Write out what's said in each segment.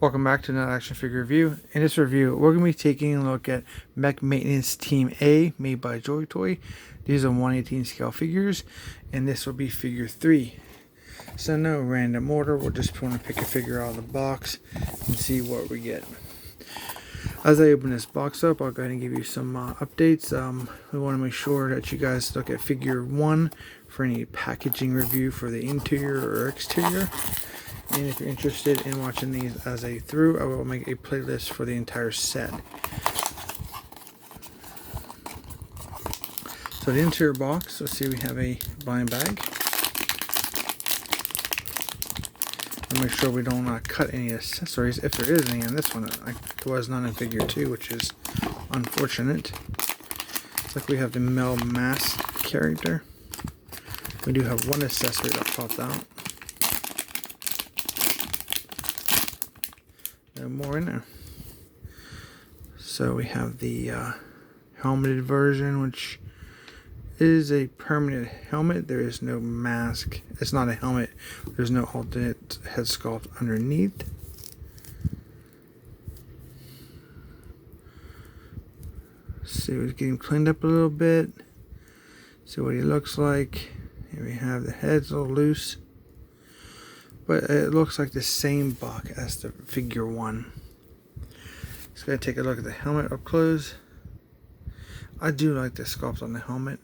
Welcome back to another action figure review. In this review, we're going to be taking a look at Mech Maintenance Team A, made by Joytoy. These are 1/18 scale figures, and this will be figure 3. So no random order, we'll just want to pick a figure out of the box and see what we get. As I open this box up, I'll go ahead and give you some updates. We want to make sure that you guys look at figure 1 for any packaging review for the interior or exterior. And if you're interested in watching these as a through, I will make a playlist for the entire set. So the interior box, let's see, we have a blind bag. I'll make sure we don't cut any accessories, if there is any in this one. There was none in figure 2, which is unfortunate. Looks like we have the metal mask character. We do have one accessory that popped out. No more in there. So we have the helmeted version, which is a permanent helmet. There is no mask. It's not a helmet. There's no alternate head sculpt underneath. See, we're getting cleaned up a little bit. See what he looks like. Here we have the head's a little loose, but it looks like the same buck as the figure 1. Just gonna take a look at the helmet up close. I do like the sculpt on the helmet.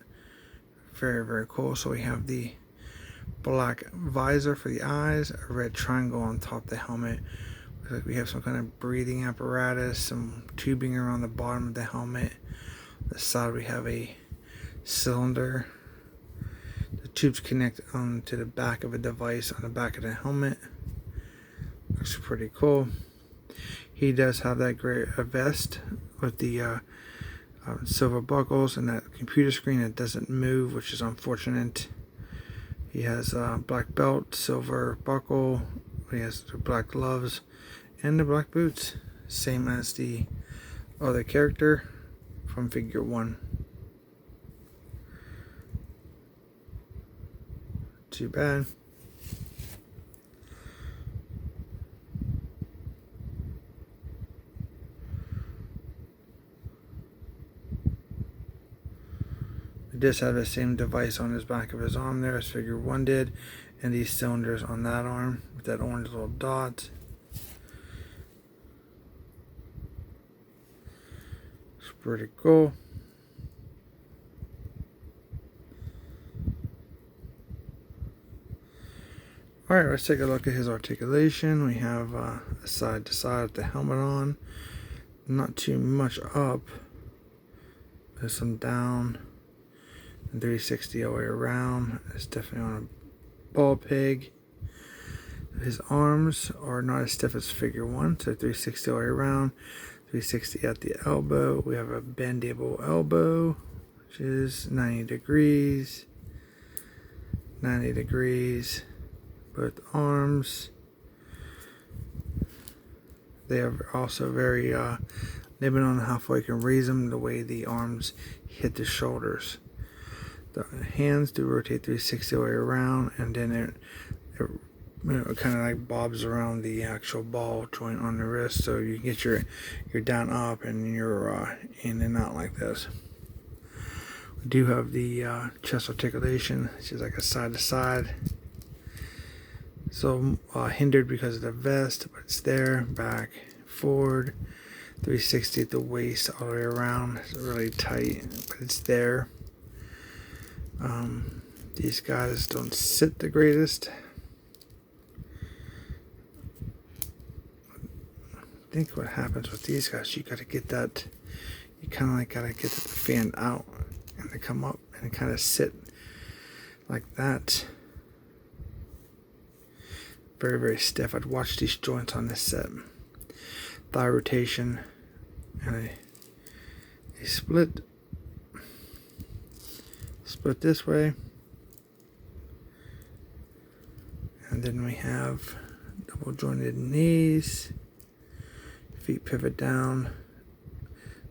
Very, very cool. So we have the black visor for the eyes, a red triangle on top of the helmet. Looks like we have some kind of breathing apparatus, some tubing around the bottom of the helmet. The side we have a cylinder. The tubes connect onto the back of a device on the back of the helmet. Looks pretty cool. He does have that gray vest with the silver buckles and that computer screen that doesn't move, which is unfortunate. He has a black belt, silver buckle. He has the black gloves and the black boots, same as the other character from figure 1. Too bad. It does have the same device on his back of his arm there as figure 1 did, and these cylinders on that arm with that orange little dot. It's pretty cool. Alright, let's take a look at his articulation. We have a side to side with the helmet on. Not too much up. There's some down. And 360 all the way around. It's definitely on a ball peg. His arms are not as stiff as figure 1, so 360 all the way around. 360 at the elbow. We have a bendable elbow, which is 90 degrees. 90 degrees. Both arms. They are also very limited on how far you can raise them, the way the arms hit the shoulders. The hands do rotate 360 all the way around, and then it kind of like bobs around the actual ball joint on the wrist, so you can get your down up and your in and out like this. We do have the chest articulation, which is like a side to side. So hindered because of the vest, but it's there. Back, forward, 360 at the waist all the way around. It's really tight, but it's there. These guys don't sit the greatest. I think what happens with these guys, you gotta get that, you kind of like gotta get it fanned out and they come up and kind of sit like that. Very, very stiff. I'd watch these joints on this set. Thigh rotation and a split this way, and then we have double jointed knees, feet pivot down,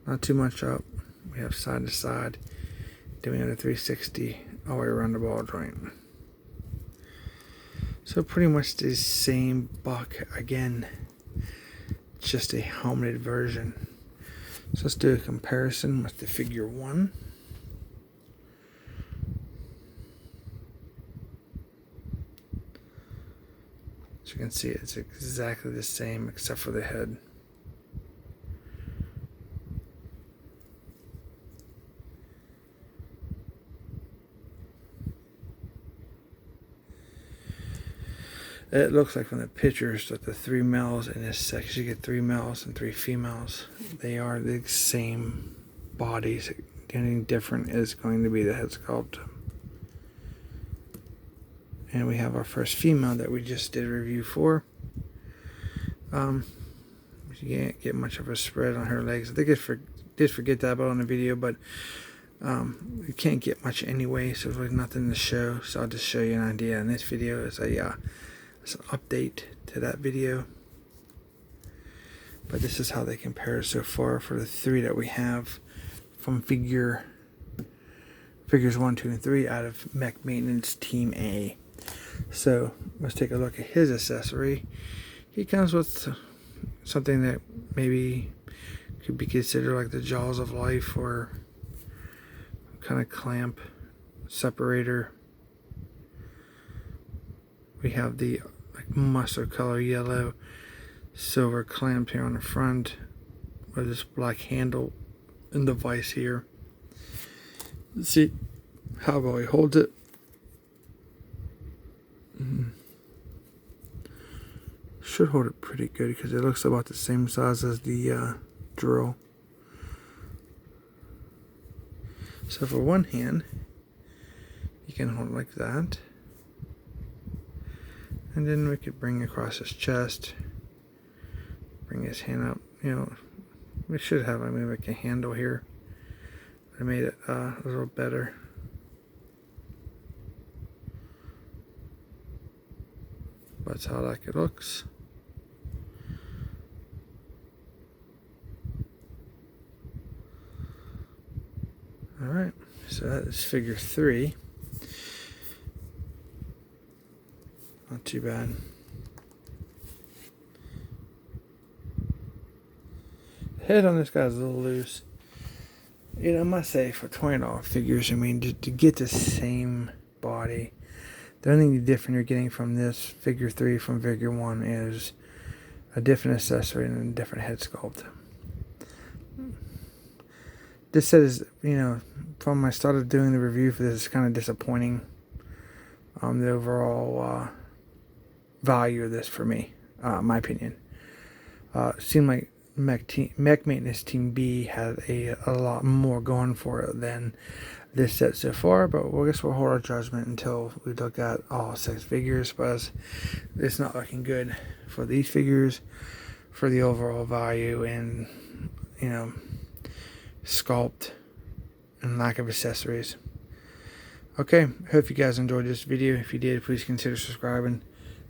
not too much up. We have side to side, then we have a 360 all the way around the ball joint. So pretty much the same buck again. just a helmeted version. So let's do a comparison with the figure 1. As you can see, it's exactly the same except for the head. It looks like from the pictures that the 3 males in this section, you get 3 males and 3 females. They are the same bodies. The only thing different is going to be the head sculpt. And we have our first female that we just did a review for. You can't get much of a spread on her legs. I think I did forget that about on the video, but you can't get much anyway, so there's nothing to show. So I'll just show you an idea. And this video is it's an update to that video. But this is how they compare so far for the 3 that we have from figures 1, 2, and 3 out of Mech Maintenance Team A. So let's take a look at his accessory. He comes with something that maybe could be considered like the jaws of life, or kind of clamp separator. We have the mustard color yellow silver clamp here on the front with this black handle and the vise here. Let's see how well he holds it. Should hold it pretty good because it looks about the same size as the drill. So for one hand, you can hold it like that. And then we could bring it across his chest. Bring his hand up. You know, we should have maybe like a handle here. I made it a little better. That's how like it looks. Alright, so that is figure 3. Not too bad. The head on this guy is a little loose. You know, I must say, for $20 figures, I mean, to get the same body, the only thing different you're getting from this figure 3 from figure 1 is a different accessory and a different head sculpt. This set is, you know, from I started doing the review for this, it's kind of disappointing. The overall value of this for me, my opinion. Seemed like Mech Maintenance Team B had a lot more going for it than this set so far, but I guess we'll hold our judgment until we look at all 6 figures, but it's not looking good for these figures, for the overall value and, you know, sculpt and lack of accessories. Okay, hope you guys enjoyed this video. If you did, please consider subscribing.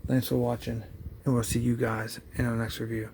Thanks for watching, and we'll see you guys in our next review.